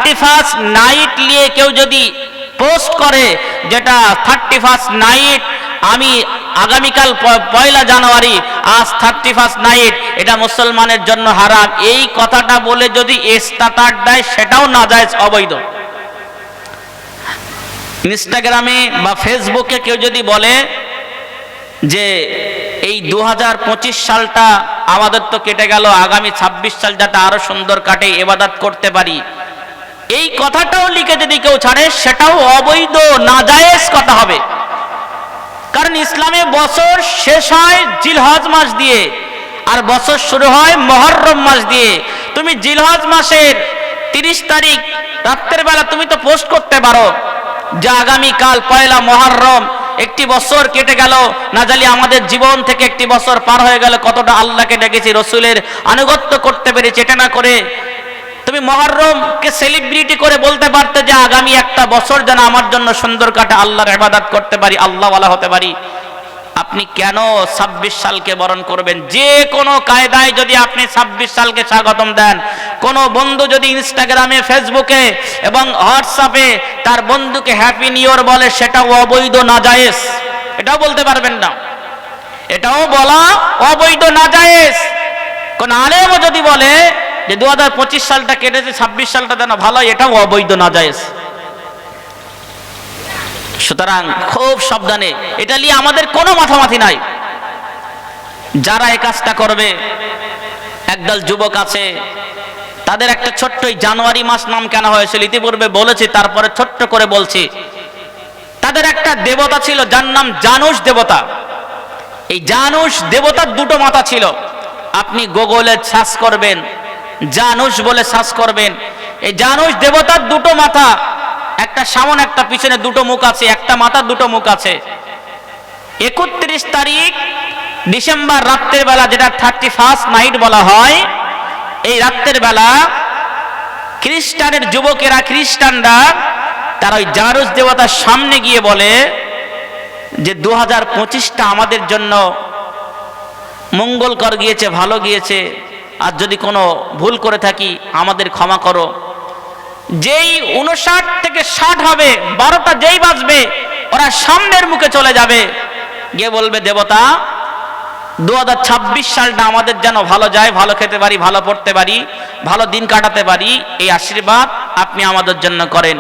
31 night নিয়ে কেউ যদি পোস্ট করে, যেটা 31 নাইট, আমি আগামীকাল 1 জানুয়ারি, আজ 31 নাইট, এটা মুসলমানের জন্য হারাম, এই কথাটা বলে যদি স্ট্যাটাস দেয় সেটাও নাজায়েজ, অবৈধ। ইনস্টাগ্রামে বা ফেসবুকে কেউ যদি বলে যে এই 2025 সালটা আমাদের তো কেটে গেল, আগামী 26 সাল যাতে আরো সুন্দর কাটে, ইবাদত করতে পারি, এই কথাটাও লিখে যদি কেউ ছাড়ে সেটাও অবৈধ, নাজায়েজ কথা হবে। কারণ ইসলামে বছর শেষ হয় জিলহজ মাস দিয়ে, আর বছর শুরু হয় মুহররম মাস দিয়ে। তুমি জিলহজ মাসের 30 তারিখ রাতের বেলা তুমি তো পোস্ট করতে পারো যে আগামীকাল 1 মুহররম, একটি বছর কেটে গেল, না জানি আমাদের জীবন থেকে একটি বছর পার হয়ে গেল, কতটা আল্লাহকে ডেকেছি, রসুলের আনুগত্য করতে পেরেছি, এটা না করে তুমি মুহররমকে সেলিব্রিটি করে বলতে পারতে যে আগামী একটা বছর যেন আমার জন্য সুন্দর কাটে, আল্লাহর ইবাদত করতে পারি, আল্লাহওয়ালা হতে পারি। আপনি কেন 26 সালকে বরণ করবেন? যে কোনো কায়দায় যদি আপনি 26 সালকে স্বাগতম দেন, কোনো বন্ধু যদি ইনস্টাগ্রামে, ফেসবুকে এবং হোয়াটসঅ্যাপে তার বন্ধুকে হ্যাপি নিউ ইয়ার বলে, সেটাও অবৈধ, নাজায়েজ, এটাও বলতে পারবেন না, এটাও বলা অবৈধ, নাজায়েজ। কোন আলেমও যদি বলে যে 2025 সালটা কেটেছে, 26 সালটা যেন ভালো, এটাও অবৈধ, নাজায়েজ। সুতরাং খুব সাবধানে, এটা নিয়ে আমাদের কোনো মাথামাথি নাই। যারা এই কাজটা করবে, একদল যুবক আছে, তাদের একটা ছোট্ট জানুয়ারি মাস নাম কেন হয়েছিল ইতিপূর্বে বলেছি, তারপরে ছোট্ট করে বলছি। তাদের একটা দেবতা ছিল যার নাম জানুস দেবতা। এই জানুস দেবতার 2টো মাথা ছিল। আপনি গুগলে সার্চ করবেন, জানুস বলে সার্চ করবেন, এই জানুস দেবতার 2টো মাথা, একটা সামনে একটা পিছনে, 2টো মুখ আছে, একটা মাথা 2টো মুখ আছে। 31 তারিখ ডিসেম্বর রাতের বেলা, যেটা 31 নাইট বলা হয়, এই রাতের বেলা খ্রিস্টানের যুবকেরা, খ্রিস্টানরা, তারা ওই জানুস দেবতার সামনে গিয়ে বলে যে 2025টা আমাদের জন্য মঙ্গলকর গিয়েছে, ভালো গিয়েছে, আর যদি কোনো ভুল করে থাকি আমাদের ক্ষমা করো। যেই 59 থেকে 60 হবে, 12টা যেই বাজবে, ওরা সামনের মুখে চলে যাবে, গিয়ে বলবে দেবতা 2026 সালটা আমাদের যেন ভালো যায়, ভালো খেতে পারি, ভালো পড়তে পারি, ভালো দিন কাটাতে পারি, এই আশীর্বাদ আপনি আমাদের জন্য করেন।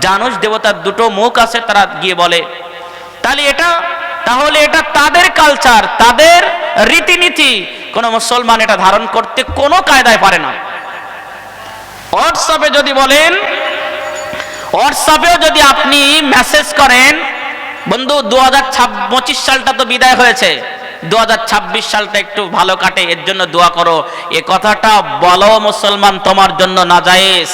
জানুস দেবতার 2টো মুখ আছে, তারা গিয়ে বলে। তাহলে এটা তাদের কালচার, তাদের রীতিনীতি, কোন মুসলমান এটা ধারণ করতে কোনো কায়দায় পারে না। হোয়াটসঅ্যাপে যদি বলেন, হোয়াটসঅ্যাপেও যদি আপনি মেসেজ করেন, বন্ধু 2025 সালটা তো বিদায় হয়েছে, 2026 সালটা একটু ভালো কাটে, এর জন্য দোয়া করো, এ কথাটা বলো মুসলমান তোমার জন্য নাজায়েজ।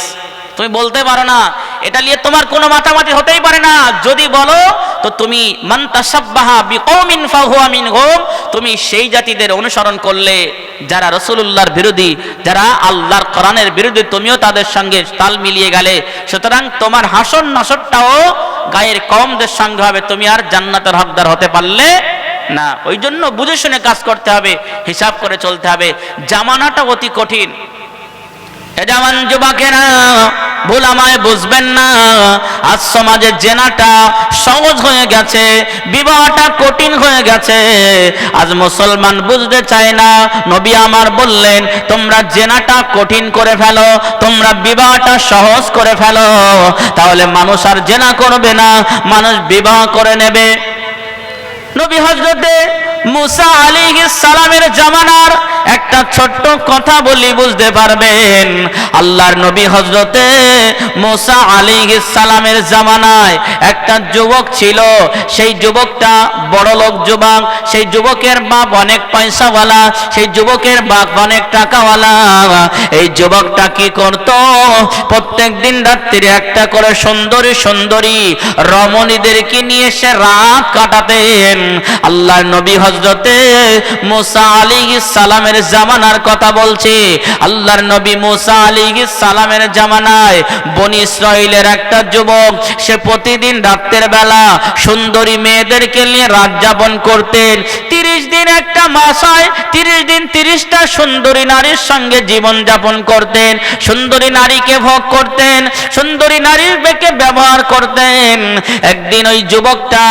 তুমি বলতে পারো না, এটা নিয়ে তোমার কোনো মাতামাতি হতেই পারে না। যদি বলো তো তুমি মান তাশাব্বাহা বিকওমিন ফাহুয়া মিনহুম, তুমি সেই জাতিদের অনুসরণ করলে যারা রাসূলুল্লাহর বিরোধী, যারা আল্লাহর কোরআনের বিরোধী, তুমিও তাদের সঙ্গে তাল মিলিয়ে গেলে। সুতরাং তোমার হাসর নাসরটাও গায়ের কওমদের সঙ্গে হবে, তুমি আর জান্নাতের হকদার হতে পারলে না। ওই জন্য বুঝে শুনে কাজ করতে হবে, হিসাব করে চলতে হবে। জামানাটা অতি কঠিন। জামান যুবকেরা, ভুল আমায় বুঝবেন না, আজ সমাজের জেনাটা সহজ হয়ে গেছে, বিবাহটা কঠিন হয়ে গেছে। আজ মুসলমান বুঝতে চায় না। নবী আমার বললেন, তোমরা জেনাটা কঠিন করে ফেলো, তোমরা বিবাহটা সহজ করে ফেলো, তাহলে মানুষ আর জেনা করবে না, মানুষ বিবাহ করে নেবে। নবী হযরতে মুসা আলাইহিস সালামের জামানার একটা ছোট্ট কথা বলি বুঝতে পারবেন। আল্লাহর নবী হযরতে মুসা আলাইহিস সালামের জামানায় একটা যুবক ছিল। সেই যুবকটা বড় লোক যুবক, সেই যুবকের বাপ অনেক পয়সাওয়ালা, সেই যুবকের বাপ অনেক টাকাওয়ালা। এই যুবকটা কি করত? প্রত্যেক দিন রাত্রি একটা করে সুন্দরী সুন্দরী রমণীদেরকে নিয়ে সে রাত কাটাতেন। আল্লাহর নবী হযরতে মুসা আলাইহিস সালামের জামানার কথা বলছি। আল্লাহর নবী মুসা আলাইহিস সালামের জামানায় বনি ইসরাইলের একটা যুবক, সে প্রতিদিন রাতের বেলা সুন্দরী মেয়েদেরকে নিয়ে রাত যাপন করতেন। 30 দিন একটা মাস হয়, 30 দিন 30টা সুন্দরী নারীর সঙ্গে জীবন যাপন করতেন, সুন্দরী নারীকে ভোগ করতেন, সুন্দরী নারীর বেকে ব্যবহার করতেন। একদিন ওই যুবকটা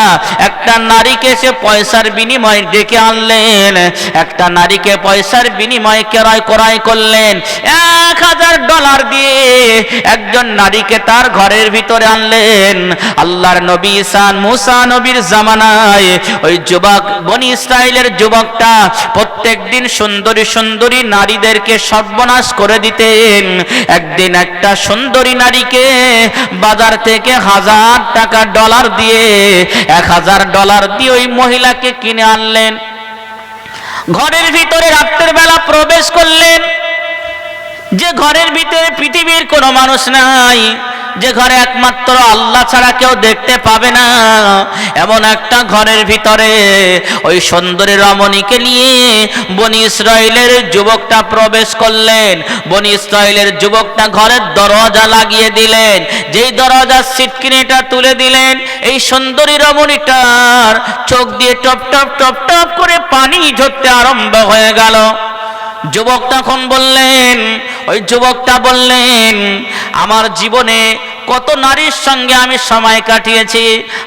একটা নারীকে সে পয়সার বিনিময়ে ডেকে আনলেন, একটা নারীকে পয়সার বিনিময়ে ক্রয় করলেন। $1000 দিয়ে একজন নারীকে তার ঘরের ভিতরে আনলেন। আল্লাহর নবী মুসা নবীর জামানায় ওই যুবক, বনি ইসরাইলের যুবকটা প্রত্যেক দিন সুন্দরী সুন্দরী নারীদেরকে সর্বনাশ করে দিতেন। একদিন একটা সুন্দরী নারীকে বাজার থেকে $1000 দিয়ে, $1000 দিয়ে ওই মহিলাকে কিনে আনলেন। ঘরের ভিতরে রাতের বেলা প্রবেশ করলেন, যে ঘরের ভিতরে পৃথিবীর কোনো মানুষ নাই, যে ঘরে একমাত্র আল্লাহ ছাড়া কেউ দেখতে পাবে না, এমন একটা ঘরের ভিতরে ওই সুন্দরী রমণীকে নিয়ে বনি ইসরাইলের যুবকটা প্রবেশ করলেন। বনি ইসরাইলের যুবকটা ঘরের দরজা লাগিয়ে দিলেন, যেই দরজার সিটকিনিটা তুলে দিলেন, এই সুন্দরী রমণীটার চোখ দিয়ে টপ টপ টপ টপ করে পানি ঝরতে আরম্ভ হয়ে গেল। যুবক তখন বললেন, ওই যুবকটা বললেন, আমার জীবনে কত নারীর সঙ্গে আমি সময় কাটিয়েছি,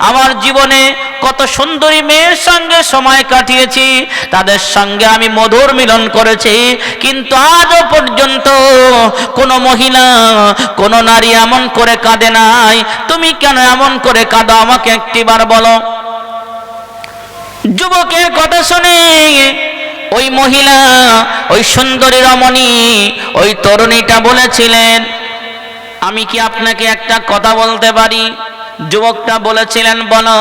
আমার জীবনে কত সুন্দরী মেয়ের সঙ্গে সময় কাটিয়েছি, তাদের সঙ্গে আমি মধুর মিলন করেছি, কিন্তু আজও পর্যন্ত কোনো মহিলা, কোনো নারী এমন করে কাঁদে নাই। তুমি কেন এমন করে কাঁদো, আমাকে একটিবার বলো। যুবকের কথা শুনে ওই মহিলা, ওই সুন্দরী রমণী, ওই তরুণীটা বলেছিলেন, আমি কি আপনাকে একটা কথা বলতে পারি? যুবকটা বলেছিলেন, বলো।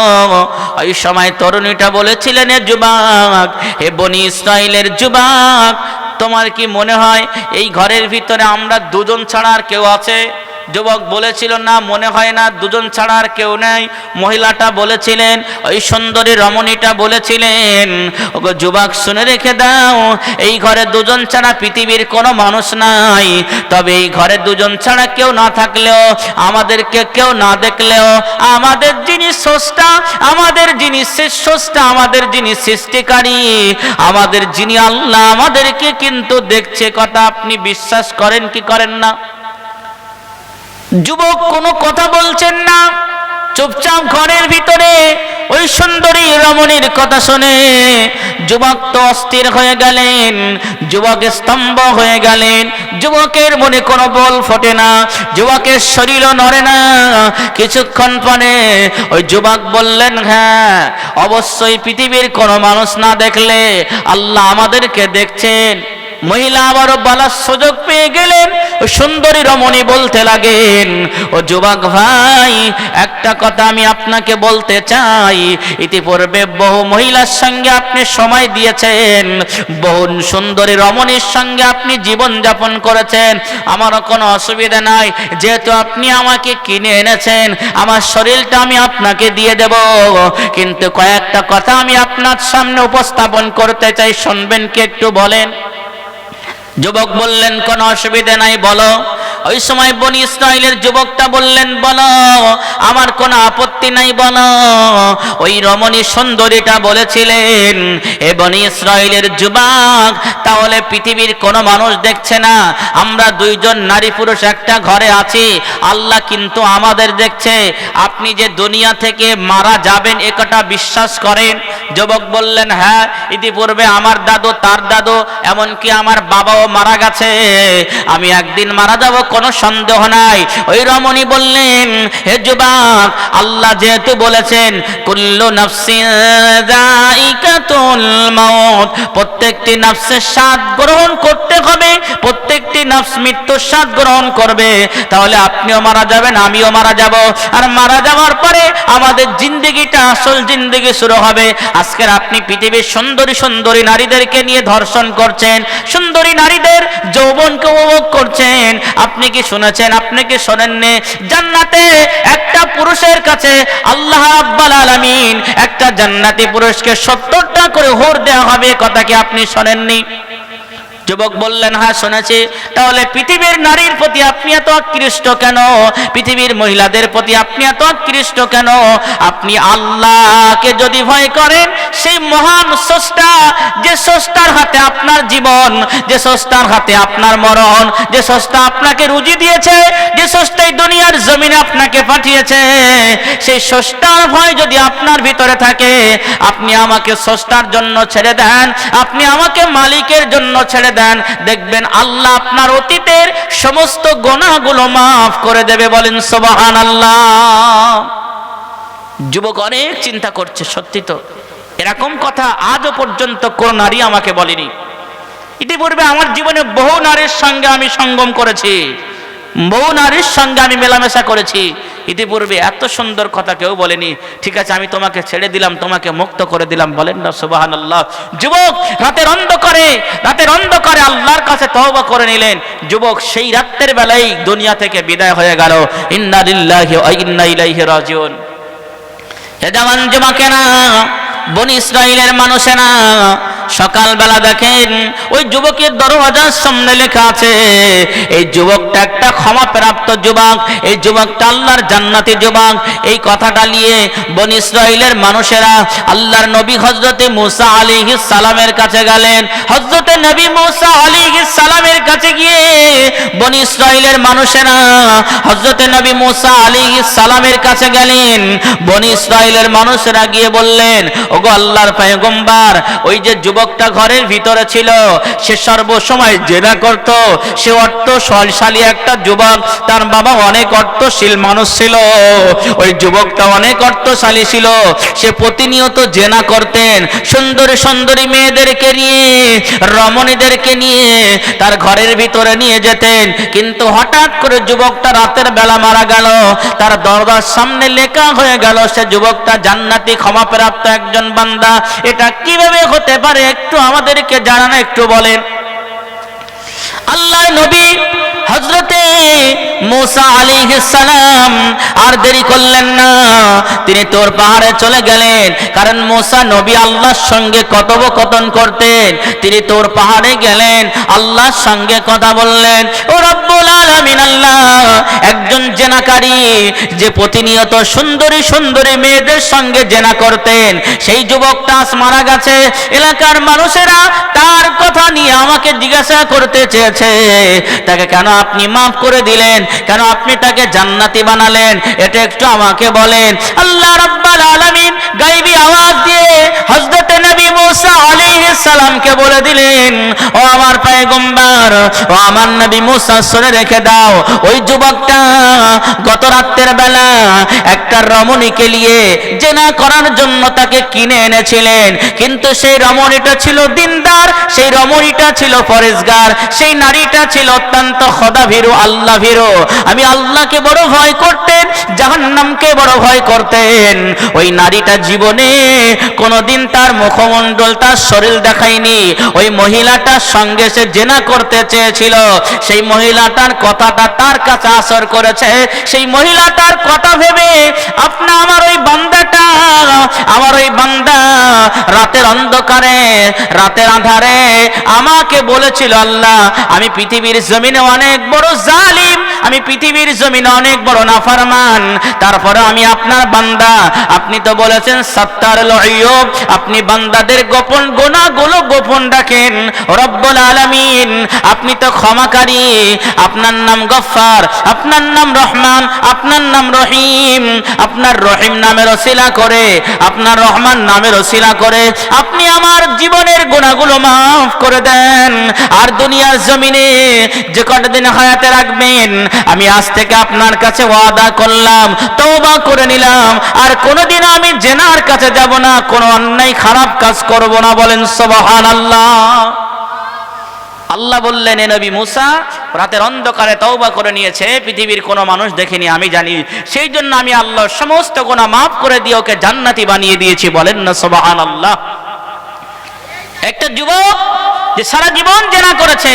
ওই সময় তরুণীটা বলেছিলেন, হে যুবক, হে বনি ইসরাইলের যুবক, তোমার কি মনে হয় এই ঘরের ভিতরে আমরা দুজন ছাড়া আর কেউ আছে? যুবক বলেছিল, না, মনে হয় না, দুজন ছাড়া আর কেউ নেই। মহিলাটা বলেছিলেন, ওই সুন্দরী রমণীটা বলেছিলেন, ওগো যুবক, শুনে রেখে দাও, এই ঘরে দুজন ছাড়া পৃথিবীর কোনো মানুষ নাই। তবে এই ঘরে দুজন ছাড়া কেউ না থাকলেও, আমাদেরকে কেউ না দেখলেও, আমাদের যিনি স্রষ্টা, আমাদের যিনি স্রষ্টা, আমাদের যিনি সৃষ্টিকারী, আমাদের যিনি আল্লাহ, আমাদেরকে কিন্তু দেখছে। কথা আপনি বিশ্বাস করেন কি করেন না? যুবক কোনো কথা বলছেন না, চুপচাপ ঘরের ভিতরে ওই সুন্দরী রমণীর কথা শুনে যুবক তো অস্থির হয়ে গেলেন, যুবক স্তম্ভ হয়ে গেলেন। যুবকের মনে কোনো বল ফোটে না, যুবকের শরীরও নড়ে না। কিছুক্ষণ পরে ওই যুবক বললেন, হ্যাঁ, অবশ্যই পৃথিবীর কোনো মানুষ না দেখলে আল্লাহ আমাদেরকে দেখছেন। মহিলা আবারও বলার সুযোগ পেয়ে গেলেন। ও সুন্দরী রমণী বলতে লাগেন, ও যুবক ভাই, একটা কথা আমি আপনাকে বলতে চাই। ইতিপূর্বে বহু মহিলার সঙ্গে আপনি সময় দিয়েছেন, বহু সুন্দরী রমণীর সঙ্গে আপনি জীবন যাপন করেছেন, আমারও কোনো অসুবিধা নাই। যেহেতু আপনি আমাকে কিনে এনেছেন, আমার শরীরটা আমি আপনাকে দিয়ে দেব, কিন্তু কয়েকটা কথা আমি আপনার সামনে উপস্থাপন করতে চাই, শুনবেন কি একটু বলেন? যুবক বললেন, কোনো অসুবিধা নাই, বলো। ওই সময় বনি ইসরাইলের যুবকটা বললেন, বলো, আমার কোনো আপত্তি নাই, বলো। ওই রমণী সুন্দরীটা বলেছিলেন, এ বনি ইসরাইলের যুবক, তাহলে পৃথিবীর কোনো মানুষ দেখছে না, আমরা দুইজন নারী পুরুষ একটা ঘরে আছি, আল্লাহ কিন্তু আমাদের দেখছে, আপনি যে দুনিয়া থেকে মারা যাবেন এ কথা বিশ্বাস করেন? যুবক বললেন, হ্যাঁ, ইতিপূর্বে আমার দাদু, তার দাদু, এমনকি আমার বাবাও মারা গেছে, আমি একদিন মারা যাব, কোনো সন্দেহ নাই। ওই রমণী বললেন, হে যুবক, আল্লাহ যেহেতু বলেছেন কুল্লু নাফসিন যায়িকাতুল মাউত, প্রত্যেকটি নফসের স্বাদ গ্রহণ করতে হবে, প্রত্যেকটি নফস মৃত্যুর স্বাদ গ্রহণ করবে, তাহলে আপনিও মারা যাবেন, আমিও মারা যাব, আর মারা যাওয়ার পরে আমাদের জিন্দেগিটা, আসল জিন্দেগি শুরু হবে। আজকের আপনি পৃথিবীর সুন্দরী সুন্দরী নারীদেরকে নিয়ে ধর্ষণ করছেন, সুন্দরী নারীদের যৌবনকে উপভোগ করছেন। আপনি কি শুনেছেন, আপনি কি শোনেননি, জান্নাতে একটা পুরুষের কাছে আল্লাহ রাব্বুল আলামিন একটা জান্নাতি পুরুষকে 70টা করে হুর দেওয়া হবে, কথা কি আপনি শোনেননি? যুবক বললেন, হ্যাঁ শুনেছি। তাহলে পৃথিবীর নারীর প্রতি আপনি এত আকৃষ্ট কেন? পৃথিবীর মহিলাদের প্রতি আপনি এত আকৃষ্ট কেন? আপনি আল্লাহকে যদি ভয় করেন, সেই মহান স্রষ্টা, যে স্রষ্টার হাতে আপনার জীবন, যে স্রষ্টার হাতে আপনার মরণ, যে স্রষ্টা আপনাকে রুজি দিয়েছে, যে স্রষ্টাই দুনিয়ার জমিনে আপনাকে পাঠিয়েছে, সেই স্রষ্টার ভয় যদি আপনার ভিতরে থাকে, আপনি আমাকে স্রষ্টার জন্য ছেড়ে দেন, আপনি আমাকে মালিকের জন্য ছেড়ে দেন, দেখবেন আল্লাহ আপনার অতীতের সমস্ত গুনাহগুলো মাফ করে দেবে। বলেন সুবহানাল্লাহ। যুবক অনেক চিন্তা করছে, সত্যি তো এরকম কথা আজও পর্যন্ত কোন নারী আমাকে বলেনি। ইতিপূর্বে আমার জীবনে বহু নারীর সঙ্গে আমি সঙ্গম করেছি, বহু নারীর সঙ্গে আমি মেলামেশা করেছি, ইতিপূর্বে এত সুন্দর কথা কেউ বলেনি। ঠিক আছে, আমি তোমাকে ছেড়ে দিলাম, তোমাকে মুক্ত করে দিলাম। বলেন না সুবহানাল্লাহ। যুবক রাতের অন্ধকারে আল্লাহর কাছে তওবা করে নিলেন। যুবক সেই রাতের বেলায় দুনিয়া থেকে বিদায় হয়ে গেল। ইন্না লিল্লাহি ওয়া ইন্না ইলাইহি রাজিউন। এ জামান যুবকেরা, বনি ইসরাইলের মানুষেরা সকালবেলা দেখেন ওই যুবকের দরওয়াজার সামনে লেখা আছে, এই যুবকটা একটা ক্ষমাপ্রাপ্ত যুবক, এই যুবকটা আল্লাহর জান্নাতি যুবক। এই কথাটা নিয়ে বনি ইসরাইলের মানুষেরা আল্লাহর নবী হযরতে মূসা আলাইহিস সালামের কাছে গেলেন। হযরতে নবী মূসা আলাইহিস সালামের কাছে গিয়ে বনি ইসরাইলের মানুষেরা হযরতে নবী মূসা আলাইহিস সালামের কাছে গেলেন। বনি ইসরাইলের মানুষেরা গিয়ে বললেন, ওগো আল্লাহর পয়গম্বর, ওই যে যুবকটা ঘরের ভিতরে ছিল, সে সর্বসময় জেনা করত, সে অর্থশালী একটা যুবক, তার বাবা অনেক অর্থশীল মানুষ ছিল, ওই যুবকটা অনেক অর্থশালী ছিল, সে প্রতিনিয়ত জেনা করতেন, সুন্দরী সুন্দরী মেয়েদেরকে নিয়ে, রমণীদেরকে নিয়ে তার ঘরের ভিতরে নিয়ে যেতেন। কিন্তু হঠাৎ করে যুবকটা রাতের বেলা মারা গেল, তার দরজার সামনে লেখা হয়ে গেল সে যুবকটা জান্নাতি ক্ষমাপ্রাপ্ত একজন বান্দা। এটা কিভাবে হতে পারে একটু আমাদেরকে জানান, একটু বলেন। আল্লাহর নবী হযরতে মূসা আলাইহিস সালাম আর দেরি করলেন না, তিনি তোর পাহাড়ে চলে গেলেন। কারণ মূসা নবী আল্লাহর সঙ্গে কথোপকথন করতেন। তিনি তোর পাহাড়ে গেলেন, আল্লাহর সঙ্গে কথা বললেন। ও রব্বুল আলামিন, আল্লাহ একজন জেনাকারী, যে প্রতিনিয়ত সুন্দরী সুন্দরী মেয়েদের সঙ্গে জেনা করতেন, সেই যুবকটা আজ মারা গেছে। এলাকার মানুষেরা তার কথা নিয়ে আমাকে জিজ্ঞাসা করতে চেয়েছে, তাকে কেন আপনি মাফ করে দিলেন, কেন আপনি তাকে জান্নাতি বানালেন, এটা একটু আমাকে বলেন। আল্লাহ রাব্বুল আলামিন গায়বী আওয়াজ দিয়ে হযরত নবী মূসা আলাইহিস সালামকে বলে দিলেন, ও আমার পয়গম্বর, ও আমার নবী মূসা, শুনে রেখে দাও, ওই যুবকটা গত রাতের বেলা একটা রমণীকে নিয়ে জেনা করার জন্য তাকে কিনে এনেছিলেন। কিন্তু সেই রমণীটা ছিল দিনদার, সেই রমণীটা ছিল পরেশগার, সেই নারীটা ছিল অত্যন্ত খোদাভীরু, আল্লাহ ভীরু। আমি আল্লাহকে বড় ভয় করতেন, জাহান্নামকে বড় ভয় করতেন। ওই নারীটা জীবনে কোনোদিন তার মুখমণ্ডল, তার শরীর দেখায়নি। ওই মহিলাটার সঙ্গে সে জেনা করতে চেয়েছিল, সেই মহিলাটার কথাটা তার কাছে আসর করেছে। সেই মহিলাটার কথা ভেবে আমার ওই বান্দাটা, আমার ওই বান্দা রাতের অন্ধকারে, রাতের আধারে আমাকে বলেছিল, আল্লাহ আমি পৃথিবীর জমিনে অনেক বড় জালিম, আমি পৃথিবীর জমিনে অনেক বড় নাফরমান, তারপরে আমি আপনার বান্দা, আপনি তো বলেছেন সাত্তারুল আইয়ুব, আপনি বান্দাদের গোপন গুনাহগুলো গোপন রাখেন। রব্বুল আলামিন, আপনি তো ক্ষমাকারী, আপনার নাম গফফার, আপনার নাম রহমান, আপনার নাম রহিম। আপনার রহিম নামের ওসিলা করে, আপনার রহমান নামের ওসিলা করে আপনি আমার জীবনের গুনাহগুলো মাফ করে দেন। আর দুনিয়ার জমিনে যে কটা দিন হায়াতে রাখবেন, আমি আজ থেকে আপনার কাছে ওয়াদা করলাম, তওবা করে নিলাম, আর কোনোদিন আমি জেনার কাছে যাব না, কোনো অন্যায় খারাপ কাজ করব না। বলেন সুবহানাল্লাহ। আল্লাহ বললেন, এ নবী মূসা রাতের অন্ধকারে তওবা করে নিয়েছে, পৃথিবীর কোনো মানুষ দেখেনি, আমি জানি, সেই জন্য আমি আল্লাহর সমস্ত গুনাহ মাফ করে দিয়ে ওকে জান্নাতি বানিয়ে দিয়েছি। বলেন না সুবহানাল্লাহ। একটা যুবক যে সারা জীবন জেনা করেছে,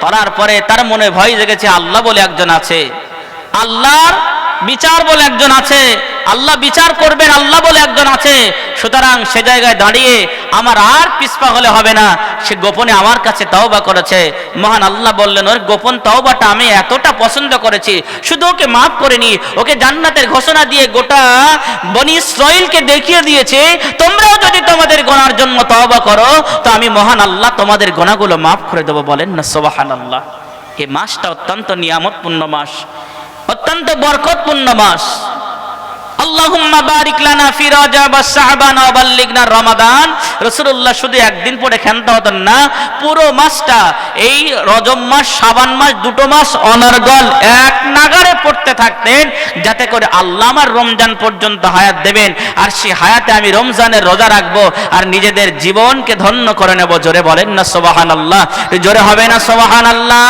করার পরে তার মনে ভয় জেগেছে, আল্লাহ বলে একজন আছে, আল্লাহর বিচার বলে একজন আছে, আল্লাহ বিচার করবেন, আল্লাহ বলে একজন আছে। সুতরাং সে জায়গায় দাঁড়িয়ে আমার আর পিছপা হলে হবে না। সে গোপনে আমার কাছে তওবা করেছে। মহান আল্লাহ বললেন, ওর গোপন তওবাটা আমি এতটা পছন্দ করেছি, শুধু ওকে মাফ করিনি, ওকে জান্নাতের ঘোষণা দিয়ে গোটা বনি ইসরাইলকে দেখিয়ে দিয়েছে, তোমরাও যদি তোমাদের গুনার জন্য তওবা করো তো আমি মহান আল্লাহ তোমাদের গুনাহগুলো মাফ করে দেবো। বলেন না সুবহানাল্লাহ। এই মাসটা অত্যন্ত নিয়ামতপূর্ণ মাস, অত্যন্ত বরকতপূর্ণ মাস। আল্লাহুম্মা বারিক লানা ফি রাজাব ওয়া শাবান ওয়া বাল্লিগনা রমাদান। রাসূলুল্লাহ শুধু একদিন পরে ক্ষান্ত হতেন না, পুরো মাসটা, এই রজব মাস শাবান মাস দুটো মাস অনর্গল এক নাগারে পড়তে থাকতেন, যাতে করে আল্লাহ আমার রমজান পর্যন্ত হায়াত দেবেন, আর সেই হায়াতে আমি রমজানের রোজা রাখবো আর নিজেদের জীবনকে ধন্য করে নেব। জোরে বলেন না সুবহানাল্লাহ, জোরে হবে না সুবহানাল্লাহ।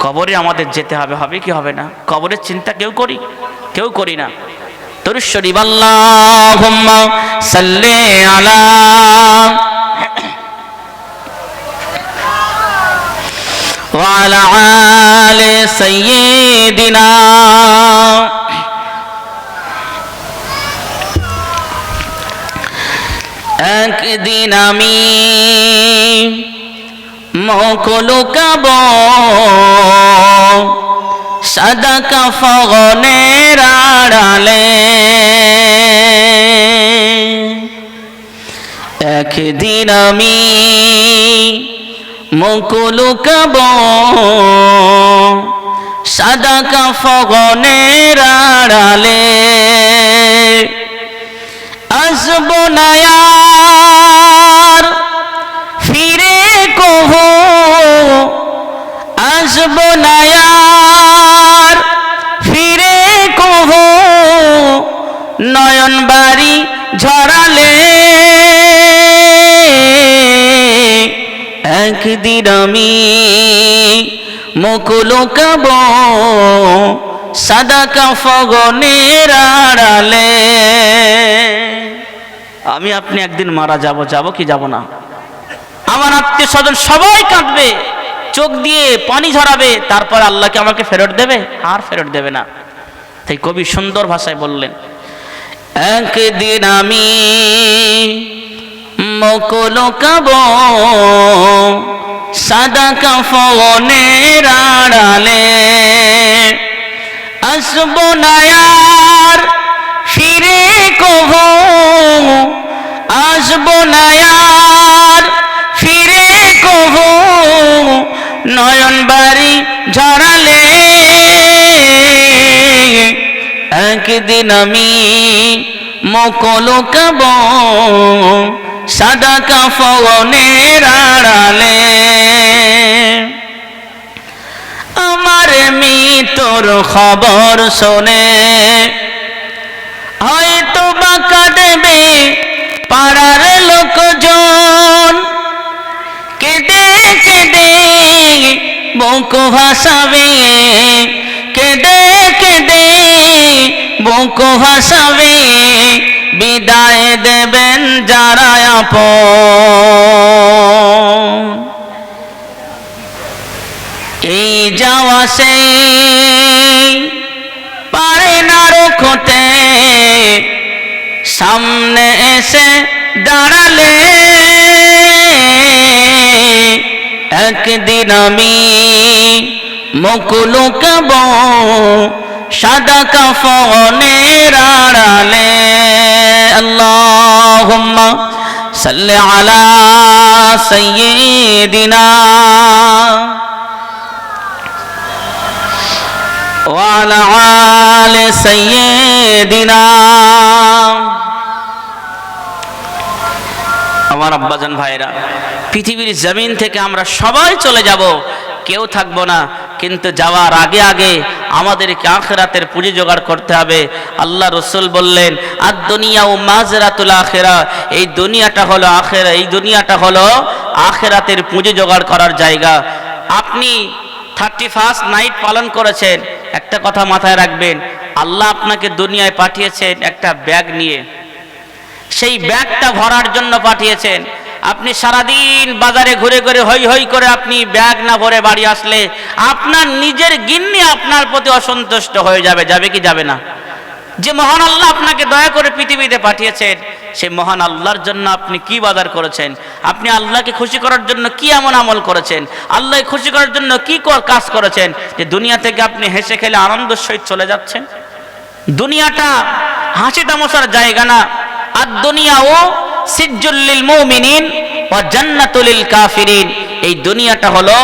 কবরে আমাদের যেতে হবে, হবে কি হবে না? কবরের চিন্তা কেউ করি না। দরুদ শরীফ আল্লাহুম্মা সাল্লি আলা ওয়া আলা আলি সাইয়্যিদিনা। একদিন আমি মুখ লুকাবো সাদা কাফনের আড়ালে, একদিন আমি মুখ লুকাবো সাদা কাফনের আড়ালে, আসবো না আর ফিরে কভু, আসবো না আর ফিরে কভু, নয়ন বাড়ি ঝরালে, একদিন আমি মুখ লুকাবো সাদা কাফনের আড়ালে। আমি আপনি একদিন মারা যাব কি যাব না? আমার আত্মীয় স্বজন সবাই কাঁদবে, চোখ দিয়ে পানি ঝরাবে, তারপর আল্লাহকে আমাকে ফেরত দেবে? আর ফেরত দেবে না। তাই কবি সুন্দর ভাষায় বললেন, একদিন আমি মুখ লুকাবো সাদা কাফনের আড়ালে, আসবো না আর ফিরে কভু, আসবো না আর ফিরে কভু, নয়ন বাড়ি ঝরালে, একদিন আমি মুখ লুকাবো সাদা কাফনের আড়ালে। আমার মৃত্যুর খবর শুনে হয়তো বা কাঁদবে পাড়ার লোকজন, কেঁদে কেঁদে বুক ভাসাবে, কেঁদে কেঁদে বুক ভাসাবে, বিদায় দেবেন যারা আপন। এই যাওয়া সেই পারে না রুখতে, সামনে এসে দাঁড়ালে, একদিন আমি মুখ লুকাবো সাদা কাফনের আড়ালে। আল্লাহুম্মা সাল্লি আলা সাইয়্যিদিনা ওয়া আলা আলি সাইয়্যিদিনা। আমার আব্বাজান ভাইরা, পৃথিবীর জমিন থেকে আমরা সবাই চলে যাব, কেউ থাকবো না, কিন্তু যাওয়ার আগে আগে আমাদেরকে আখিরাতের পুঁজি জোগাড় করতে হবে। আল্লাহ রসুল বললেন, আর দুনিয়া ও মাজরাতুল আখিরা, এই দুনিয়াটা হলো আখিরা, এই দুনিয়াটা হলো আখিরাতের পুঁজি জোগাড় করার জায়গা। আপনি 31st নাইট পালন করেছেন, একটা কথা মাথায় রাখবেন, আল্লাহ আপনাকে দুনিয়ায় পাঠিয়েছেন একটা ব্যাগ নিয়ে, সেই ব্যাগটা ভরার জন্য পাঠিয়েছেন। আপনি সারাদিন বাজারে ঘুরে ঘুরে হই হই করে আপনি ব্যাগ না ভরে বাড়ি আসলে আপনার নিজের গিন্নি আপনার প্রতি অসন্তুষ্ট হয়ে যাবে, যাবে কি যাবে না? যে মহান আল্লাহ আপনাকে দয়া করে পৃথিবীতে পাঠিয়েছেন, সেই মহান আল্লাহর জন্য আপনি কি বাজার করেছেন? আপনি আল্লাহকে খুশি করার জন্য কি এমন আমল করেছেন? আল্লাহকে খুশি করার জন্য কি কাজ করেছেন যে দুনিয়া থেকে আপনি হেসে খেলে আনন্দের সহিত চলে যাচ্ছেন? দুনিয়াটা হাসি তামাশার জায়গা না। আর দুনিয়া ও সিজ্জুল লিল মুমিনিন ওয়া জান্নাতুল লিল কাফিরিন। এই দুনিয়াটা হলো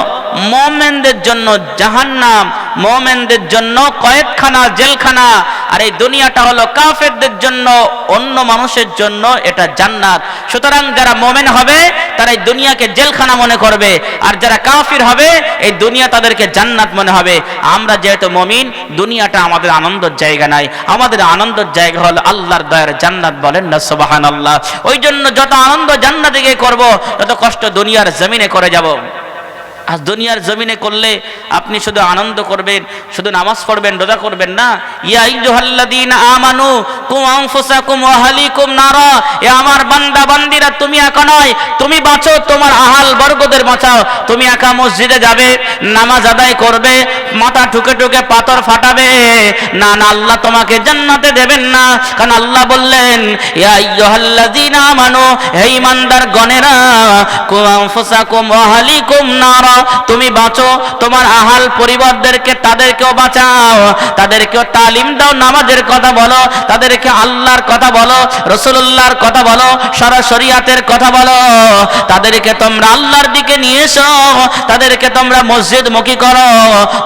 মুমিনদের জন্য জাহান্নাম, মুমিনদের জন্য কয়েদখানা, জেলখানা। আর এই দুনিয়াটা হলো কাফেরদের জন্য, অন্য মানুষের জন্য এটা জান্নাত। সুতরাং যারা মুমিন হবে তারা এই দুনিয়াকে জেলখানা মনে করবে, আর যারা কাফির হবে এই দুনিয়া তাদেরকে জান্নাত মনে হবে। আমরা যেহেতু মুমিন, দুনিয়াটা আমাদের আনন্দের জায়গা নাই, আমাদের আনন্দের জায়গা হলো আল্লাহর দয়ার জান্নাত। বলেন না সুবহানাল্লাহ। ওই জন্য যত আনন্দ জান্নাতে গিয়ে করব, তত কষ্ট দুনিয়ার জমিনে করে যাব। আজ দুনিয়ার জমিনে করলে আপনি শুধু আনন্দ করবেন, শুধু নামাজ পড়বেন, রোজা করবেন না। ইয়া আইয়ুহাল্লাযীনা আমানু কু আনফুসাকুম ওয়া আহলিকুম নারা। এ আমার বান্দা বান্দিরা, তুমি একা নয়, তুমি বাঁচো, তোমার আহাল বর্গদের বাঁচাও। তুমি একা মসজিদে যাবে, নামাজ আদায় করবে, মাথা ঠুকে ঠুকে পাথর ফাটাবে না, না, আল্লাহ তোমাকে জান্নাতে দেবেন না। কারণ আল্লাহ বললেন, ইয়া আইয়ুহাল্লাযীনা আমানু, হে ঈমানদার গণেরা, কু আনফুসাকুম ওয়া আহলিকুম নারা। তুমি বাঁচো, তোমার আহাল পরিবারদেরকে, তাদেরকেও বাঁচাও, তাদেরকেও তালিম দাও, নামাজের কথা বলো, তাদেরকে আল্লাহর কথা বলো, রাসূলুল্লাহর কথা বলো, সারা শরীয়তের কথা বলো। তাদেরকে তোমরা আল্লাহর দিকে নিয়ে এসো, তাদেরকে তোমরা মসজিদমুখী করো,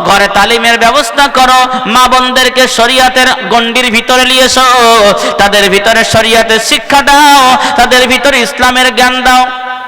ঘরে তালিমের ব্যবস্থা করো, মা বোনদেরকে শরীয়তের গণ্ডির ভিতরে নিয়ে এসো, তাদের ভিতরে শরীয়তের শিক্ষা দাও, তাদের ভিতরে ইসলামের জ্ঞান দাও।